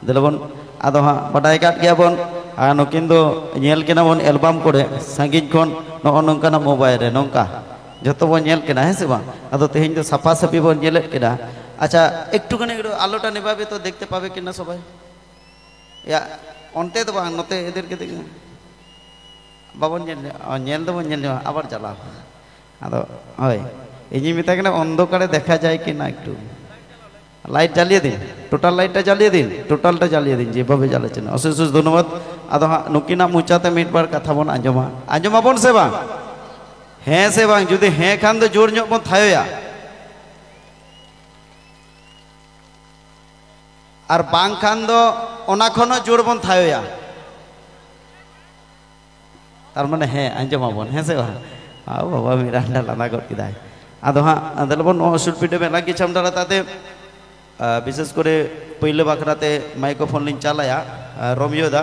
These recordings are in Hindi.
दिलबन आदो हाँ बड़ाई काट गया बन नुकिन दो नेल केना बन एल्बाम कोड़े संगीत खन नो नोंका ना मोबाइल रे नोंका जतो बन नेल केना है से बांग आदो तेहिं दो साफा साफी बन नेल केना अच्छा एकटू कने आलोटा नेबाबे तो देखते पाबे किना सबाई या onte तो बांग नोते इधर के देख बाबन नेल दो बन नेल आबार चला आदो होय इन्हीं मिता के ना अंधकारे देखा जाए कि ना एकटू लाइट जालिए दिन टोटल लाइट जालिए दिन टोटल टा जालिए दिन जे भावे जाले चेना अशेष अशेष धन्यवाद आदो हाँ नुकिना मुचाते मिट बार कथा बन आंजमा आंजमा बन से बांग हैं से बांग जुदि हैं खान दो जोर ᱧᱚᱜ बन थायोया और बांग खान दो ओना खनो जोर बन थायोया तार माने हैं आंजमा बन हैं से बांग आओ बाबा मिरांडा लाना कर किदाय आदो हाँ दलबन सुरपीटे में लगी छमडा ताते विशेष करे पहले बाखराते माइक्रोफोन लिंग चालाया रोमियो दा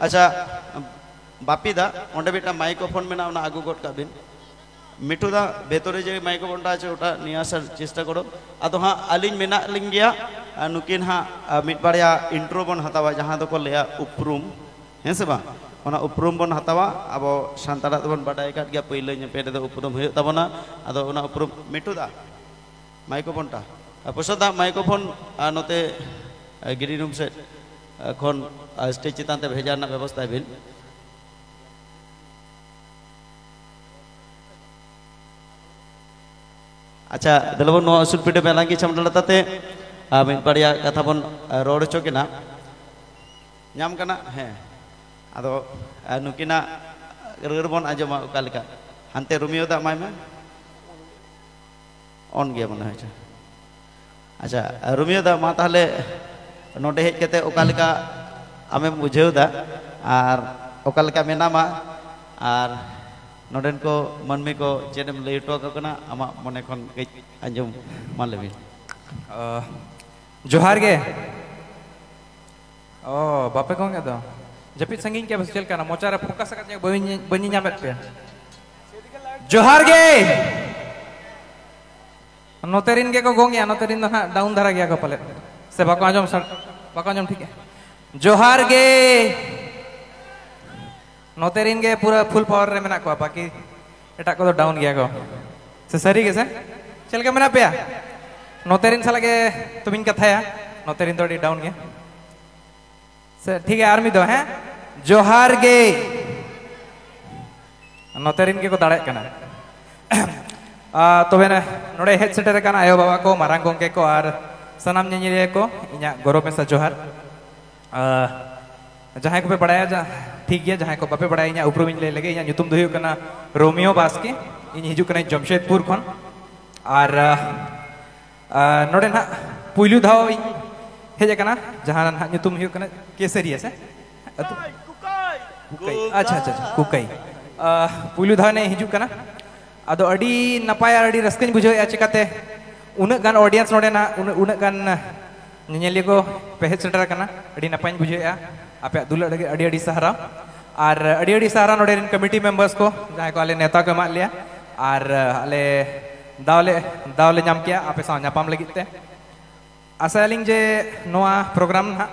अच्छा बापी दा ओंडे बेटा माइक्रोफोन में ना आगू गोट काबिन मिठू दा भेतरे जे माइक्रोफोन टा आछे ओटा निये आसार चेष्टा करो आदो हाँ आलिंग मेना लिंग गया नुकिन हाँ मिट बारिया इंट्रो बन हतावा जहाँ दो को लेया उपरूम हैं से बांग ओना उपरूम बन हतावा अब सान्ताड़ा बन बाडाय काट गया पहले पेटे दो उपरूम हुयुग ताबोना आदो ओना उपरूम मिठू दा माइक्रोफोन टा प्रसाद माइक्रोफोन नोते गिरी रूम से खन स्टेज चितान ते भेजा ना व्यवस्था बिन अच्छा दलबन नो सुरपीटे में लागी छमडा ताते मिट बारिया कथा बन रोड चो केना नाम कना हैं आदो नुकिना रर बन आजमा ओकालिका हानते रोमियो दा माय में ऑन गया मन है अच्छा रोमियो दा मा ताहले नोडे हेज केते ओकालिका आमेम बुझेव दा आर ओकालिका मेनामा आर नोडेन को मनमी को चेनेम लैटो कना आमा मने खन कई आंजम मान लेबिन जोहार गे ओ बापे को गे दो जपित संगीन के बस चल kana मोचारा फोकस करके बनी ᱧᱟᱢᱮᱫ पे जोहार गे नोतेरिन के को गोंगिया नोतेरिन ना डाउन धरा गया को पले से बाको आजम ठीक है जोहार गे नोतेरिन के पूरा फुल पावर रे मेना को बाकी एटा को डाउन गया को से सरी के से चल के मेना पे नोतेरिन साला के तुमिन कथाया नोतेरिन तो डाउन गया से ठीक है आर्मी दो हैं जोहार गे नोतेरिन के को दाड़े कना तो बेना नोड़े हेड सेटर कना आयो बाबा को मारांग गोंके को आर सनाम ᱧᱮᱧᱮᱞᱤᱭᱟᱹ को इኛ गौरव में सा जोहार जहां को पे पढ़ाया जा ठीक है जहां को बापे पढ़ाया इኛ उपरुम ले लगे इኛ nyutum do huyuk kana Romeo बास्के इन हिजु कना जमशेदपुर खन आर नोड़े ना पुइलु धाव हेज कना जहां ना nyutum huyuk kana केसरिया से कुकाई अच्छा अच्छा कुकाई पुइलु धाव ने हिजु कना आदो अडी नपाय अडी रस्कन बुझो या चिकाते उन गान ऑडियंस नोडे ना उन गान ᱧᱮᱧᱮᱞᱤᱭᱟᱹ को पेहेज सेटर कना अडी नपाय बुझो या आपे दुला लगे अडी अडी सहारा और अडी अडी सहारा नोडे रिन कमिटी मेंबर्स को जहां को आले नेता को मा लिया और आले दावले नाम किया आपे सा नापाम लगिते आसालिंग जे नोआ प्रोग्राम ना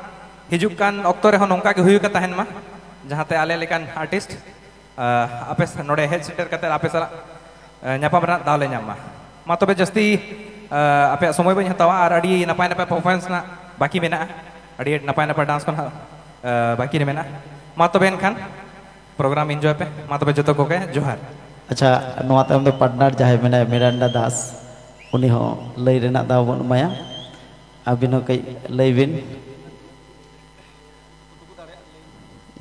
हिजुक कान ऑक्टो रे नोंका के हुयु का तहन मा जहां ते आले लेकान आर्टिस्ट आपे नोडे हेड सेटर कते आपे साला ᱧᱟᱯᱟᱢ ᱨᱮᱱᱟᱜ ᱫᱟᱣ ᱞᱮ ᱧᱟᱢᱟ ᱢᱟ ᱛᱚᱵᱮ ᱡᱟᱹᱥᱛᱤ ᱟᱯᱮᱭᱟᱜ ᱥᱚᱢᱚᱭ ᱵᱟᱹᱧ ᱦᱟᱛᱟᱣᱟ ᱟᱨ ᱟᱹᱰᱤ ᱱᱟᱯᱟᱭ ᱱᱟᱯᱟᱭ ᱯᱟᱨᱯᱷᱚᱨᱢᱮᱱᱥ ᱨᱮᱱᱟᱜ ᱵᱟᱹᱠᱤ ᱢᱮᱱᱟᱜᱼᱟ ᱟᱹᱰᱤ ᱱᱟᱯᱟᱭ ᱱᱟᱯᱟᱭ ᱰᱟᱱᱥ ᱠᱚ ᱱᱟᱦᱟᱜ ᱵᱟᱹᱠᱤ ᱨᱮ ᱢᱮᱱᱟᱜᱼᱟ ᱢᱟ ᱛᱚᱵᱮ ᱮᱱᱠᱷᱟᱱ प्रोग्राम एंजॉय पे मा तबे जतो को के जोहार अच्छा नोआ ताम दो पार्टनर जहां मेना मिरांडा दास उनी हो लई रेना दाव बन माया अबिन हो कई लई बिन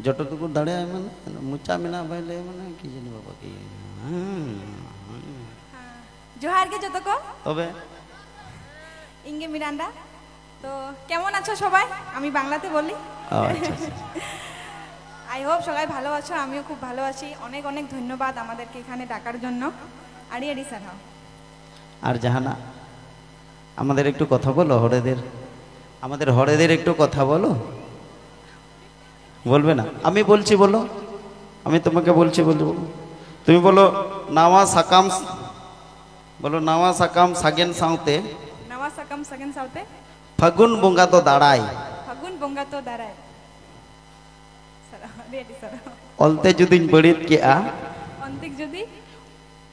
जटो तुकु दाड़े मन मुचा मेना भाई ले मन की जनी बाबा की जोहार के जतो को तबे इंगे मिरांडा तो কেমন আছো সবাই আমি বাংলাতে বলি আচ্ছা আই হোপ সবাই ভালো আছো আমিও খুব ভালো আছি অনেক অনেক ধন্যবাদ আমাদেরকে এখানে ডাকার জন্য আড়ি আড়ি সারাও আর জাহানা আমাদের একটু কথা বলো হরেদের একটু কথা বলো বলবে না আমি বলছি বলো আমি তোমাকে বলছি বলবো তুমি বলো নাওয়া সাকাম বলো নাওয়া সাকাম সাগেন সাউতে নাওয়া সাকাম সাগেন সাউতে ফাগুন বঙ্গা তো দাঁড়াই ফাগুন ᱵᱚᱸᱜᱟ ᱛᱚ ᱫᱟᱨᱟᱭ ᱥᱟᱨᱦᱟᱣ ᱟᱹᱰᱤ ᱥᱟᱨᱦᱟᱣ ᱚᱞᱛᱮ ᱡᱩᱫᱤᱧ ᱵᱟᱹᱲᱤᱡ ᱠᱮᱜᱼᱟ ᱚᱱᱛᱮ ᱡᱩᱫᱤ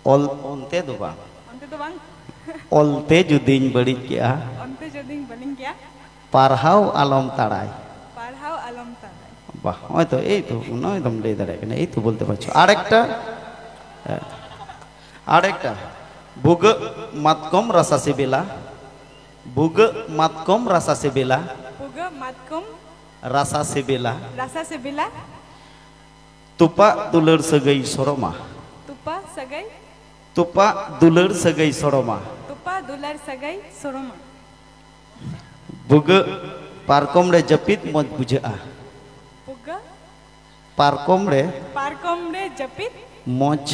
ᱚᱱᱛᱮ ᱫᱚ ᱵᱟᱝ ᱚᱱᱛᱮ ᱫᱚ ᱵᱟᱝ ᱚᱞᱛᱮ ᱡᱩᱫᱤᱧ ᱵᱟᱹᱲᱤᱡ ᱠᱮᱜᱼᱟ ᱚᱱᱛᱮ ᱡᱩᱫᱤᱧ ᱵᱟᱹᱞᱤᱧ ᱜᱮᱭᱟ ᱯᱟᱨᱦᱟᱣ ᱟᱞᱚᱢ ᱛᱟᱲᱟᱭ পাড়হাও আলম তারাই বাহ হয়তো এই তো নয় একদম লেই দাঁড়ায় কেন এই তো বলতে পারছো আরেকটা আরেকটা ভুগ মাতকম রাসা সিবিলা ভুগ মাতকম রাসা সিবিলা পুগা মাতকুম রাসা সিবিলা রাসা সেবিলা তুপা দুলার সাগাই সরমা তুপা সাগাই তুপা দুলার সাগাই সরমা তুপা দুলার সাগাই সরমা ভুগ পারকম রে জপিত মজ বুঝা পুগা পারকম রে পারকম রে জপিত মজ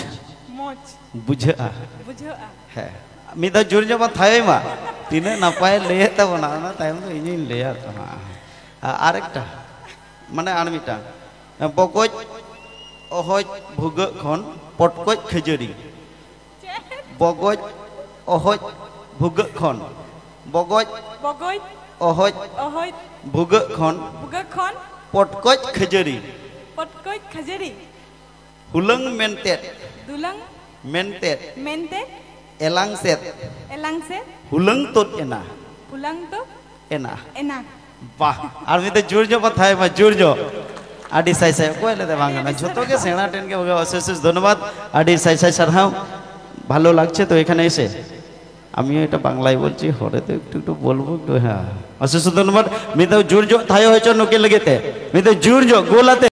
মোচ বুঝা বুঝা হ্যাঁ মিদা জোর জমা থাই মা তিনে নাপায় লয়ে তাবো না না তাই তো ইনি লয়া তো আরেকটা মানে আর মিটা বগজ অহজ ভুগ খন পটকজ খেজুরি বগজ অহজ ভুগ খন বগজ বগই অহজ অহই ভুগ খন পুগা খন পটকজ খেজুরি পটকই খাজেরি হুলং মেনতেট দুলং মেনতেট মেনতে এলাং সেট এলাংসে হুলং তোত এনা পুলাং তো এনা এনা বাহ আর মিতে জোর জো কথায় মা জোর জো আডি সাই সাই কইলে দে ভাঙনা ছোটো কে সেনা টেন কে অশেষ অশেষ ধন্যবাদ আডি সাই সাই সারহাও ভালো লাগছে তো এখানে এসে আমিও এটা বাংলায় বলছি হরে তো একটু একটু বলবো একটু হ্যাঁ অশেষ ধন্যবাদ মিতে জোর জো থায় হয়েছে নোকে লেগেতে মিতে জোর জো গোলাতে